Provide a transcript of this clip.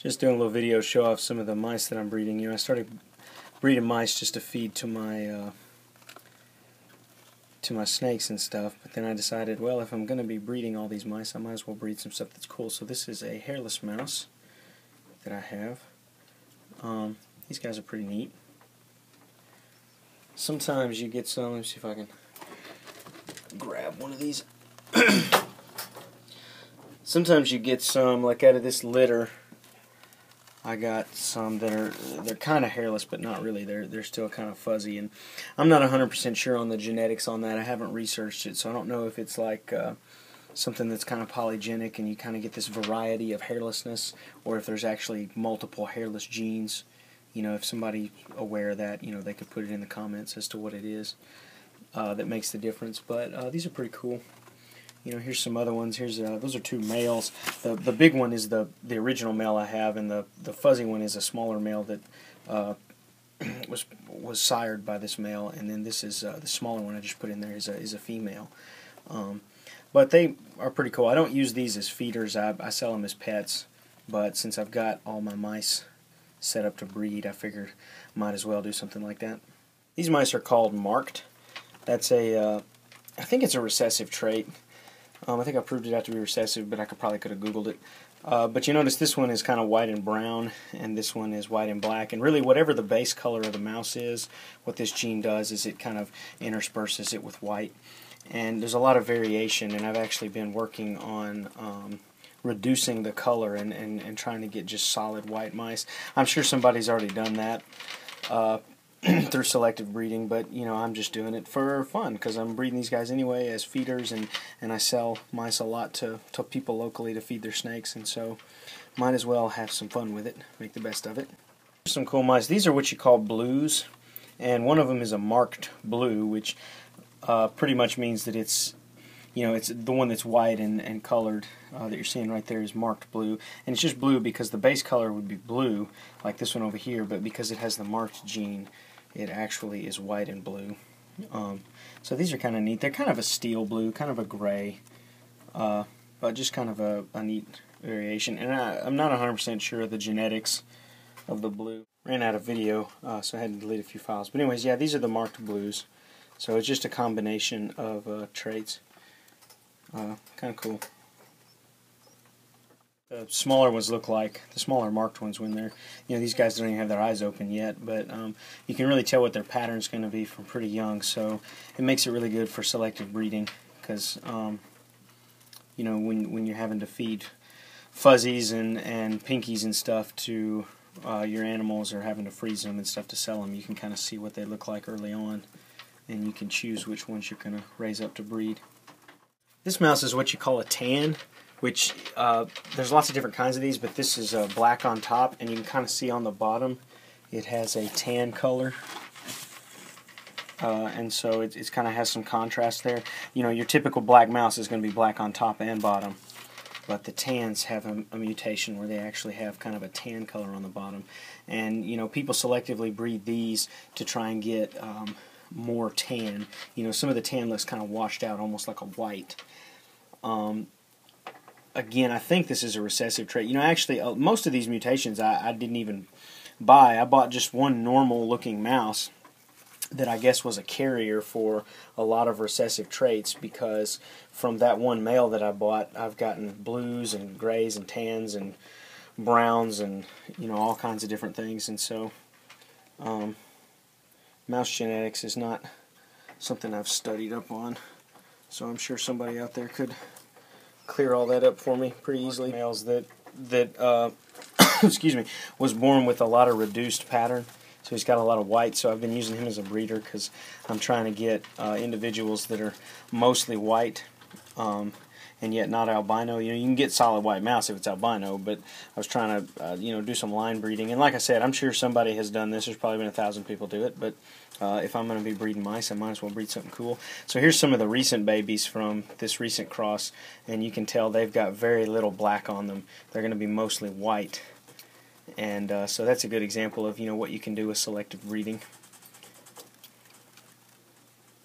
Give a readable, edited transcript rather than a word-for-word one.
Just doing a little video show off some of the mice that I'm breeding. You know, I started breeding mice just to feed to my snakes and stuff, but then I decided, well, if I'm going to be breeding all these mice, I might as well breed some stuff that's cool. So this is a hairless mouse that I have. These guys are pretty neat. Sometimes you get some, let me see if I can grab one of these. Sometimes you get some, like out of this litter, I got some that they're kind of hairless, but not really. They're still kind of fuzzy, and I'm not 100% sure on the genetics on that. I haven't researched it, so I don't know if it's like something that's kind of polygenic, and you kind of get this variety of hairlessness, or if there's actually multiple hairless genes. You know, if somebody's aware of that, you know, they could put it in the comments as to what it is that makes the difference. But these are pretty cool. You know, here's some other ones. Here's those are two males. The big one is the original male I have, and the fuzzy one is a smaller male that was sired by this male. And then this is the smaller one I just put in there is a female. But they are pretty cool. I don't use these as feeders. I sell them as pets. But since I've got all my mice set up to breed, I figured might as well do something like that. These mice are called marked. That's I think it's a recessive trait. I think I proved it out to be recessive, but I probably could have Googled it. But you notice this one is kind of white and brown, and this one is white and black. And really, whatever the base color of the mouse is, what this gene does is it kind of intersperses it with white. And there's a lot of variation, and I've actually been working on reducing the color and trying to get just solid white mice. I'm sure somebody's already done that through selective breeding, but you know, I'm just doing it for fun because I'm breeding these guys anyway as feeders, and I sell mice a lot to people locally to feed their snakes, and so might as well have some fun with it, make the best of it. Here's some cool mice. These are what you call blues, and one of them is a marked blue, which pretty much means that it's, you know, it's the one that's white and colored that you're seeing right there is marked blue. And it's just blue because the base color would be blue, like this one over here, but because it has the marked gene, it actually is white and blue. So these are kind of neat. They're kind of a steel blue, kind of a gray, but just kind of a neat variation. And I'm not 100% sure of the genetics of the blue. Ran out of video, so I had to delete a few files. But anyways, yeah, these are the marked blues. So it's just a combination of traits. Kind of cool. The smaller ones look like, the smaller marked ones when they're, you know, these guys don't even have their eyes open yet, but you can really tell what their pattern's going to be from pretty young, so it makes it really good for selective breeding because, you know, when you're having to feed fuzzies and pinkies and stuff to your animals, or having to freeze them and stuff to sell them, you can kind of see what they look like early on, and you can choose which ones you're going to raise up to breed. This mouse is what you call a tan, which there's lots of different kinds of these, but this is black on top, and you can kind of see on the bottom it has a tan color, and so it's kind of has some contrast there. You know, your typical black mouse is going to be black on top and bottom, but the tans have a mutation where they actually have kind of a tan color on the bottom. And you know, people selectively breed these to try and get more tan. You know, some of the tan looks kind of washed out, almost like a white. Again, I think this is a recessive trait. You know, actually, most of these mutations I didn't even buy. I bought just one normal-looking mouse that I guess was a carrier for a lot of recessive traits, because from that one male that I bought, I've gotten blues and grays and tans and browns and, you know, all kinds of different things. And so, mouse genetics is not something I've studied up on, so I'm sure somebody out there could clear all that up for me pretty easily. Males that excuse me, was born with a lot of reduced pattern, so he's got a lot of white, so I've been using him as a breeder because I'm trying to get individuals that are mostly white and yet not albino. You know, you can get solid white mouse if it's albino, but I was trying to you know, do some line breeding, and like I said, I'm sure somebody has done this. There's probably been 1,000 people do it, but if I'm going to be breeding mice, I might as well breed something cool. So here's some of the recent babies from this recent cross, and you can tell they've got very little black on them. They're going to be mostly white, and so that's a good example of, you know, what you can do with selective breeding.